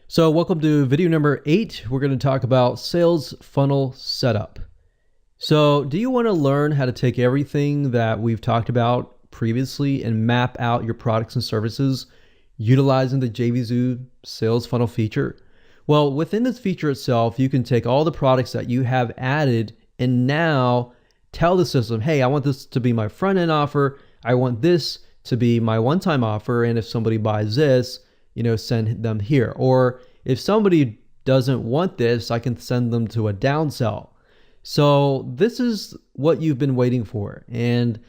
So welcome to video number 8. We're going to talk about sales funnel setup. So do you want to learn how to take everything that we've talked about previously and map out your products and services utilizing the j-Vzoo sales funnel feature? Well, within this feature itself, you can take all the products that you have added and now tell the system, hey, I want this to be my front end offer. I want this to be my one-time offer. And if somebody buys this, send them here. Or if somebody doesn't want this, I can send them to a downsell. So this is what you've been waiting for. And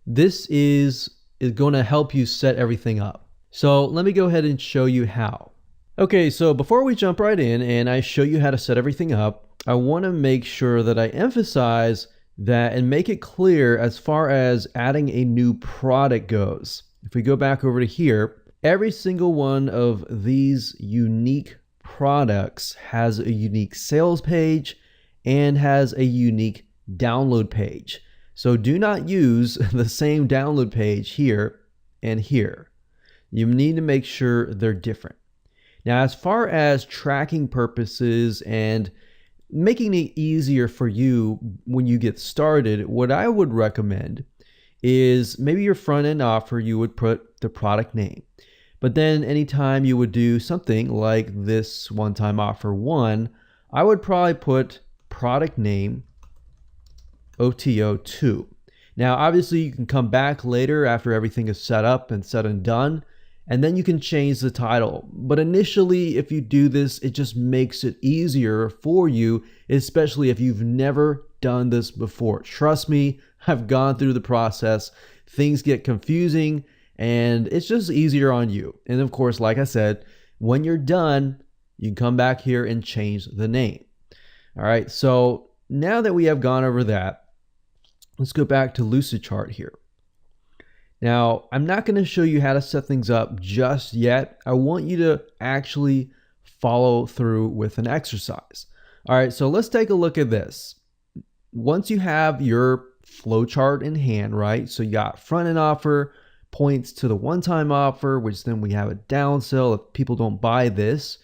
this is going to help you set everything up. So let me go ahead and show you how. Okay, so before we jump right in and I show you how to set everything up, I want to make sure that I emphasize that and make it clear as far as adding a new product goes. If we go back over to here, every single one of these unique products has a unique sales page and has a unique download page. So do not use the same download page here and here. You need to make sure they're different. Now, as far as tracking purposes and making it easier for you when you get started, what I would recommend is maybe your front end offer, you would put the product name. But then anytime you would do something like this one-time offer 1, I would probably put product name OTO2. Now, obviously you can come back later after everything is set up and said and done, and then you can change the title. But initially, if you do this, it just makes it easier for you, especially if you've never done this before. Trust me, I've gone through the process. Things get confusing and it's just easier on you. And of course, like I said, when you're done, you can come back here and change the name. All right, so now that we have gone over that, let's go back to Lucidchart here. Now, I'm not going to show you how to set things up just yet. I want you to actually follow through with an exercise. All right, so let's take a look at this. Once you have your flowchart in hand, right? So you got front end offer, points to the one-time offer, which then we have a downsell if people don't buy this.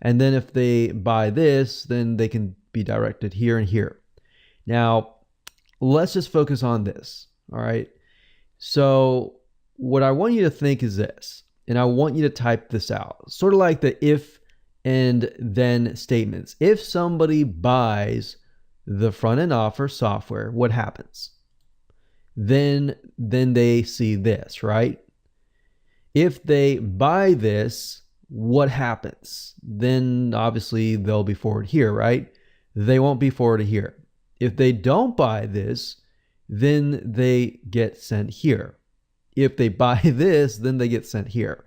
And then if they buy this, then they can be directed here and here. Now, let's just focus on this, all right? So what I want you to think is this, and I want you to type this out, sort of like the if and then statements. If somebody buys the front-end offer software, what happens? Then they see this, right? If they buy this, what happens? Then obviously they'll be forwarded here, right? They won't be forwarded here. If they don't buy this, then they get sent here. If they buy this, then they get sent here.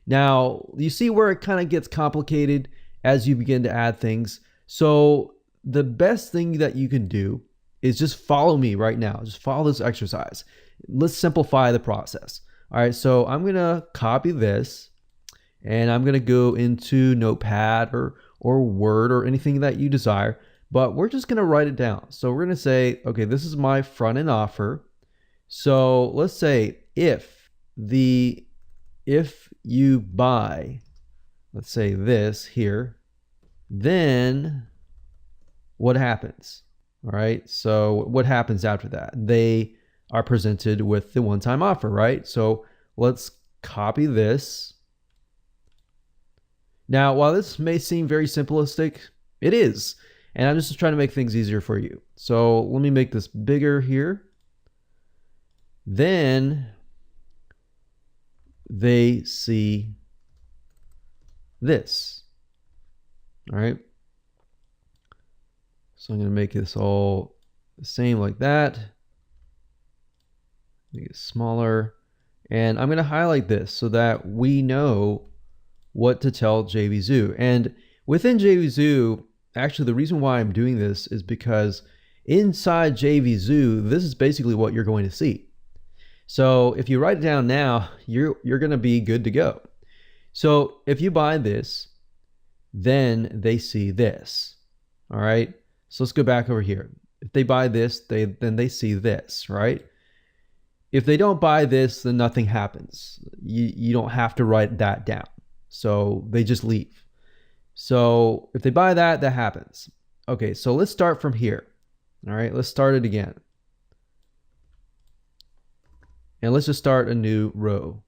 Now, you see where it kind of gets complicated as you begin to add things. So the best thing that you can do is just follow me right now. Just follow this exercise. Let's simplify the process. All right, so I'm gonna copy this and I'm gonna go into Notepad or Word or anything that you desire, but we're just gonna write it down. So we're gonna say, okay, this is my front end offer. So let's say if you buy, let's say this here, then what happens? All right, so what happens after that? They are presented with the one-time offer, right? So let's copy this. Now, while this may seem very simplistic, it is. And I'm just trying to make things easier for you. So let me make this bigger here. Then they see this. All right. So I'm going to make this all the same like that. Make it smaller. And I'm going to highlight this so that we know what to tell j-Vzoo. And within j-Vzoo, actually the reason why I'm doing this is because inside j-Vzoo, this is basically what you're going to see. So if you write it down now, you're going to be good to go. So if you buy this, then they see this. All right. So let's go back over here. If they buy this, then they see this, right? If they don't buy this, then nothing happens. You don't have to write that down. So they just leave. So if they buy that, that happens. Okay, so let's start from here. All right, let's start it again. And let's just start a new row.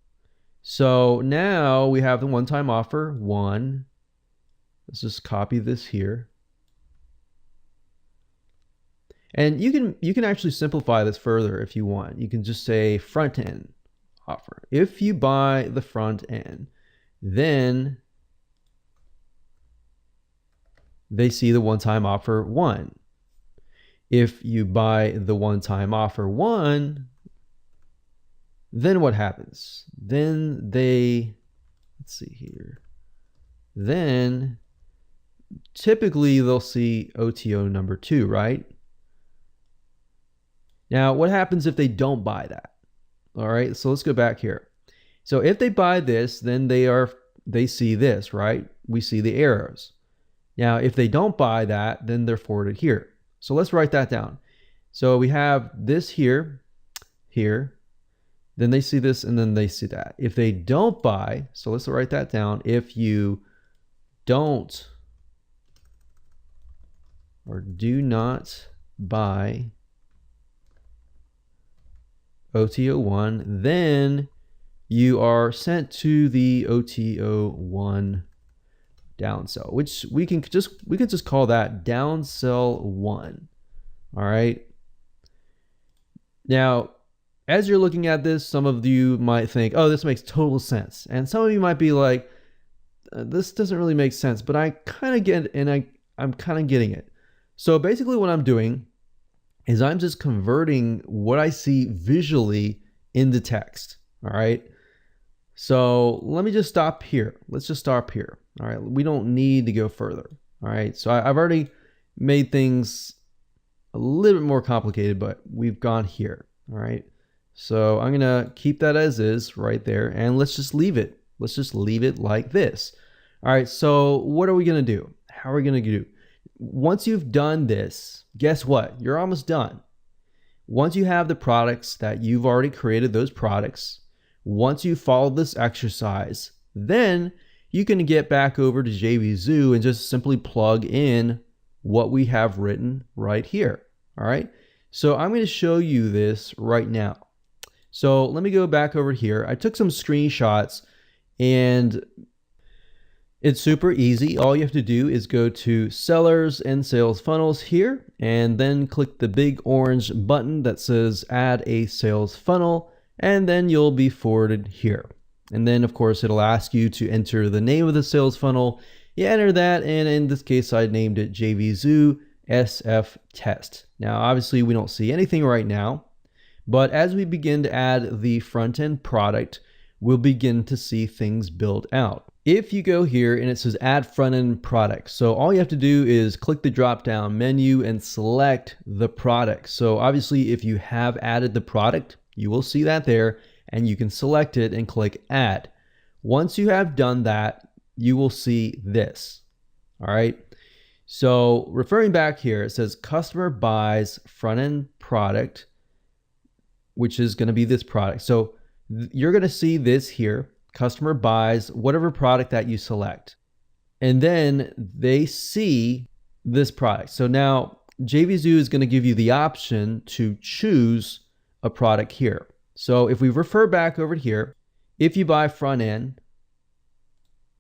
So now we have the one-time offer, 1. Let's just copy this here. And you can actually simplify this further if you want. You can just say front end offer. If you buy the front end, then they see the one-time offer 1. If you buy the one-time offer 1, then what happens? Then they, let's see here. Then typically they'll see OTO number 2, right? Now, what happens if they don't buy that? All right, so let's go back here. So if they buy this, then they see this, right? We see the arrows. Now, if they don't buy that, then they're forwarded here. So let's write that down. So we have this here, here, then they see this, and then they see that. If they don't buy, so let's write that down. If you don't or do not buy OTO1, then you are sent to the OTO1 downsell, which we can just call that downsell 1. All right. Now, as you're looking at this, some of you might think, oh, this makes total sense. And some of you might be like, this doesn't really make sense, but I kind of get it, and I'm kind of getting it. So basically what I'm doing is I'm just converting what I see visually into text. All right. So let me just stop here. Let's just stop here. All right. We don't need to go further. All right. So I've already made things a little bit more complicated, but we've gone here. All right. So I'm going to keep that as is right there, and let's just leave it. Let's just leave it like this. All right. So what are we going to do? How are we going to do? Once you've done this, guess what? You're almost done. Once you have the products that you've already created, those products, once you follow this exercise, then you can get back over to j-Bzoo and just simply plug in what we have written right here. All right. So I'm going to show you this right now. So let me go back over here. I took some screenshots, and it's super easy. All you have to do is go to Sellers and Sales Funnels here, and then click the big orange button that says Add a Sales Funnel, and then you'll be forwarded here. And then, of course, it'll ask you to enter the name of the sales funnel. You enter that, and in this case, I named it j-Bzoo SF Test. Now, obviously, we don't see anything right now, but as we begin to add the front-end product, we'll begin to see things build out. If you go here and it says add front-end product, so all you have to do is click the drop-down menu and select the product. So obviously if you have added the product, you will see that there, and you can select it and click add. Once you have done that, you will see this. All right. So referring back here, it says customer buys front-end product, which is going to be this product. So you're going to see this here. Customer buys whatever product that you select, and then they see this product. So now j-Bzoo is going to give you the option to choose a product here. So if we refer back over here, if you buy front end,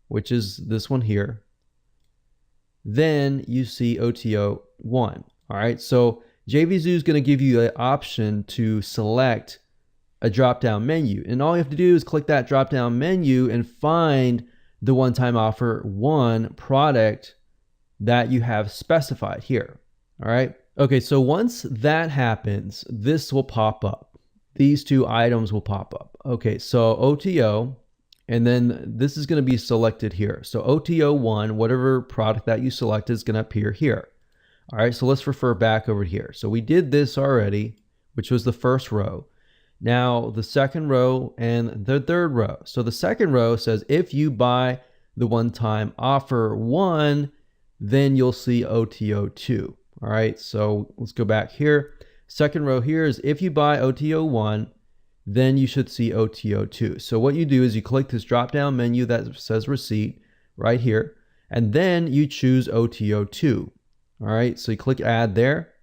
which is this one here, then you see OTO 1. All right. So j-Bzoo is going to give you the option to select a drop-down menu, and all you have to do is click that drop-down menu and find the one-time offer 1 product that you have specified here. All right. Okay. So once that happens, this will pop up. These two items will pop up. Okay. So OTO, and then this is going to be selected here. So OTO 1, whatever product that you select, is going to appear here. All right. So let's refer back over here. So we did this already, which was the first row. Now the second row and the third row. So the second row says if you buy the one-time offer 1, then you'll see OTO 2. All right. So let's go back here. Second row here is if you buy OTO 1, then you should see OTO 2. So what you do is you click this drop-down menu that says receipt right here, and then you choose OTO2. All right, so you click add there.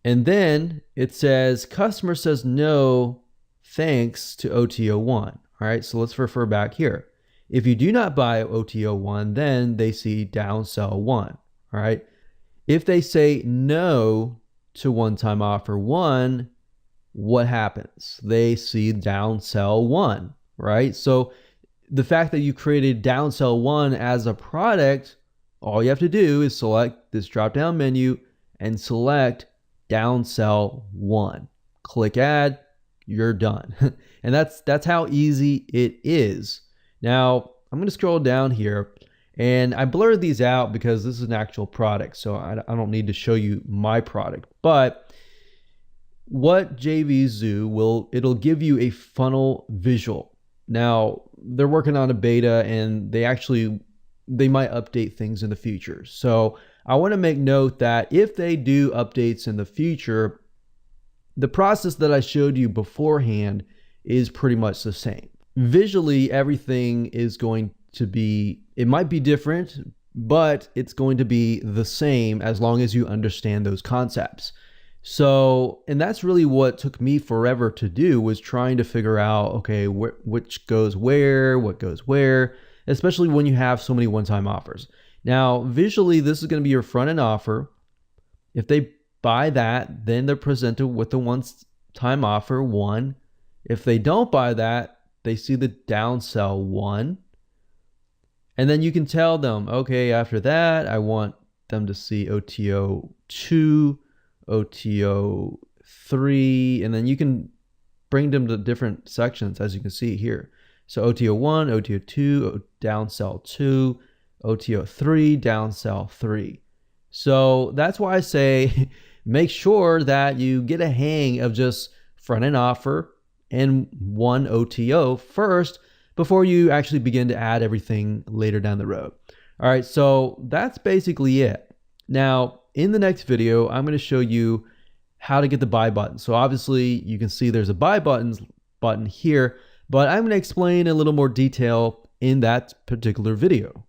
And then it says customer says no thanks to OTO1. All right, so let's refer back here. If you do not buy OTO1, then they see downsell 1. All right. If they say no to one-time offer 1, what happens? They see downsell 1, right? So the fact that you created downsell 1 as a product, all you have to do is select this drop-down menu and select downsell 1. Click add, you're done. And that's how easy it is. Now, I'm going to scroll down here, and I blurred these out because this is an actual product, so I don't need to show you my product. But what j-Vzoo it'll give you a funnel visual. Now, they're working on a beta, and they might update things in the future. So I want to make note that if they do updates in the future, the process that I showed you beforehand is pretty much the same. Visually, everything is going to be, it might be different, but it's going to be the same as long as you understand those concepts. So, and that's really what took me forever to do, was trying to figure out, okay, which goes where, what goes where, especially when you have so many one-time offers. Now, visually, this is going to be your front-end offer. If they buy that, then they're presented with the one-time offer 1. If they don't buy that, they see the downsell 1. And then you can tell them, okay, after that, I want them to see OTO2, OTO3, and then you can bring them to different sections, as you can see here. So OTO1, OTO2, downsell 2, OTO3, downsell 3. So that's why I say make sure that you get a hang of just front-end offer and one OTO first before you actually begin to add everything later down the road. All right, so that's basically it. Now, in the next video, I'm going to show you how to get the buy button. So obviously you can see there's a buy button here, but I'm going to explain a little more detail in that particular video.